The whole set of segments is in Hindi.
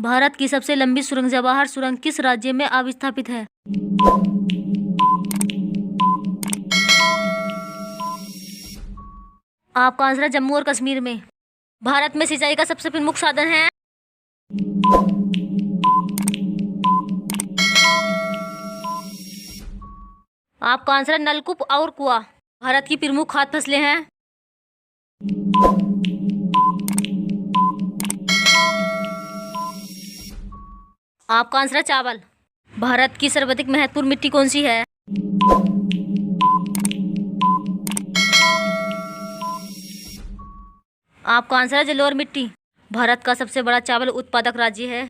भारत की सबसे लंबी सुरंग जवाहर सुरंग किस राज्य में अवस्थित है? आपका आंसर है जम्मू और कश्मीर में। भारत में सिंचाई का सबसे प्रमुख साधन है? आपका आंसर है नलकूप और कुआं। भारत की प्रमुख खाद्य फसलें हैं? आपका आंसर है चावल। भारत की सर्वाधिक महत्वपूर्ण मिट्टी कौन सी है? आपका आंसर है जलोढ़ मिट्टी। भारत का सबसे बड़ा चावल उत्पादक राज्य है?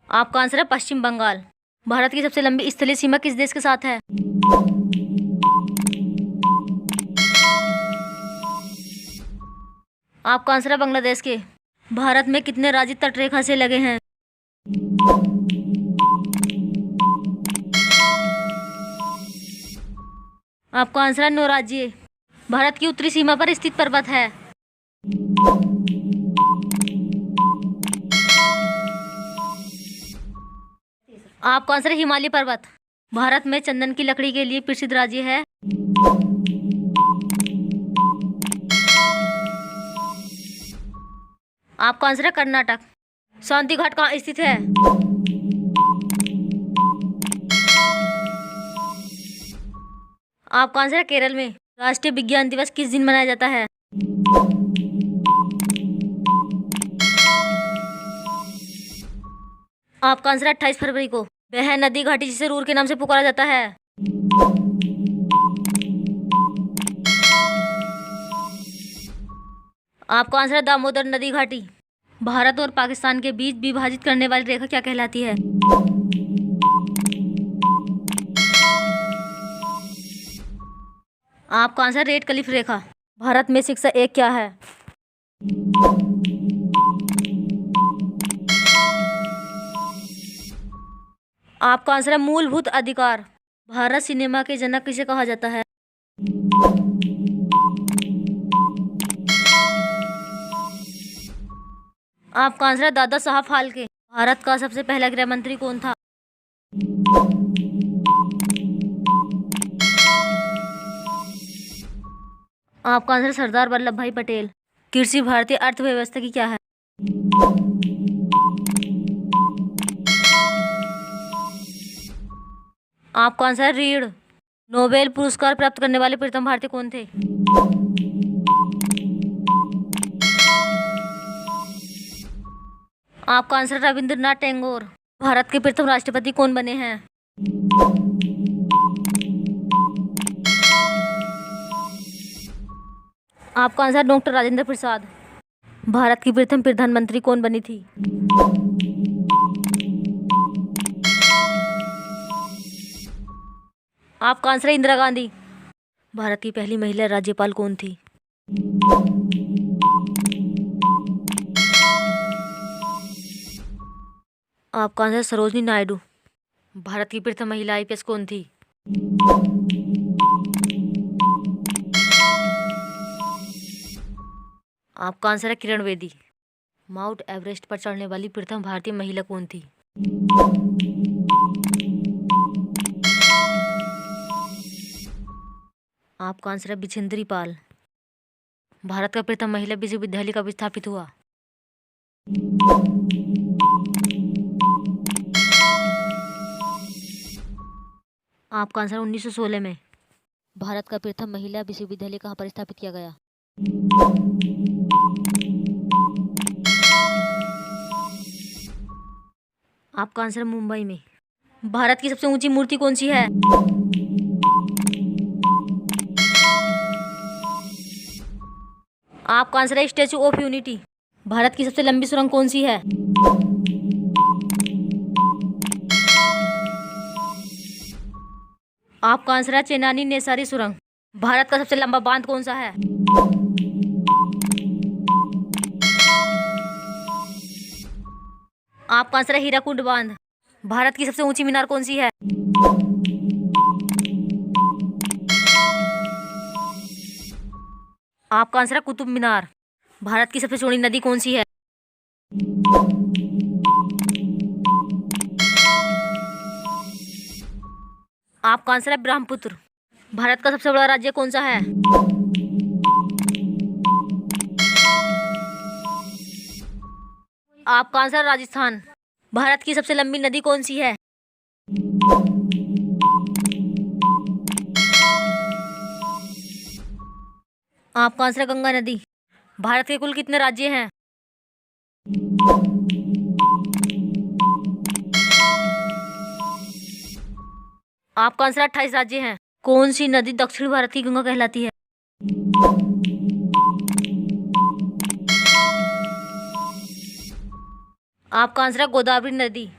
आपका आंसर है पश्चिम बंगाल। भारत की सबसे लंबी स्थलीय सीमा किस देश के साथ है? आपका आंसर है बांग्लादेश के। भारत में कितने राज्य तटरेखा से लगे हैं? आपका आंसर है 9 राज्य। भारत की उत्तरी सीमा पर स्थित पर्वत है? आपका आंसर है हिमालय पर्वत। भारत में चंदन की लकड़ी के लिए प्रसिद्ध राज्य है? आपका आंसर है कर्नाटक। शांति घाट कहाँ स्थित है? आपका आंसर है केरल में। राष्ट्रीय विज्ञान दिवस किस दिन मनाया जाता है? आपका आंसर है 28 फरवरी को। वह नदी घाटी जिसे रूर के नाम से पुकारा जाता है? आपका आंसर है दामोदर नदी घाटी। भारत और पाकिस्तान के बीच विभाजित करने वाली रेखा क्या कहलाती है? आपका आंसर रेड क्लिफ रेखा। भारत में शिक्षा एक क्या है? आपका आंसर है मूलभूत अधिकार। भारत सिनेमा के जनक किसे कहा जाता है? आपका आंसर है दादा साहब फाल्के। भारत का सबसे पहला गृह मंत्री कौन था? आपका आंसर सरदार वल्लभ भाई पटेल। कृषि भारतीय अर्थव्यवस्था की क्या है? आपका आंसर है रीढ़। नोबेल पुरस्कार प्राप्त करने वाले प्रथम भारतीय कौन थे? आपका आंसर रविंद्रनाथ टैगोर। भारत के प्रथम राष्ट्रपति कौन बने हैं? आपका आंसर डॉक्टर राजेंद्र प्रसाद। भारत की प्रथम प्रधानमंत्री कौन बनी थी? आपका आंसर है इंदिरा गांधी। भारत की पहली महिला राज्यपाल कौन थी? आपका आंसर सरोजनी नायडू। भारत की प्रथम महिला आईपीएस कौन थी? आपका आंसर है किरण बेदी। माउंट एवरेस्ट पर चढ़ने वाली प्रथम भारतीय महिला कौन थी? आपका आंसर है बिछेंद्री पाल। भारत का प्रथम महिला विश्वविद्यालय कब स्थापित हुआ? आपका आंसर 1916 में। भारत का प्रथम महिला विश्वविद्यालय कहाँ पर स्थापित किया गया? आपका आंसर मुंबई में। भारत की सबसे ऊंची मूर्ति कौन सी है? आपका आंसर है स्टैचू ऑफ यूनिटी। भारत की सबसे लंबी सुरंग कौन सी है? आपका आंसर है चेनानी नेसारी सुरंग। भारत का सबसे लंबा बांध कौन सा है? आपका आंसर है हीराकुंड बांध। भारत की सबसे ऊंची मीनार कौन सी है? आपका आंसर है कुतुब मीनार। भारत की सबसे चौड़ी नदी कौन सी है? आपका आंसर है ब्रह्मपुत्र। भारत का सबसे बड़ा राज्य कौन सा है? आपका आंसर है राजस्थान। भारत की सबसे लंबी नदी कौन सी है? आपका आंसर है गंगा नदी। भारत के कुल कितने राज्य हैं? आपका आंसर 28 राज्य हैं। कौन सी नदी दक्षिण भारत की गंगा कहलाती है? आपका आंसर है गोदावरी नदी।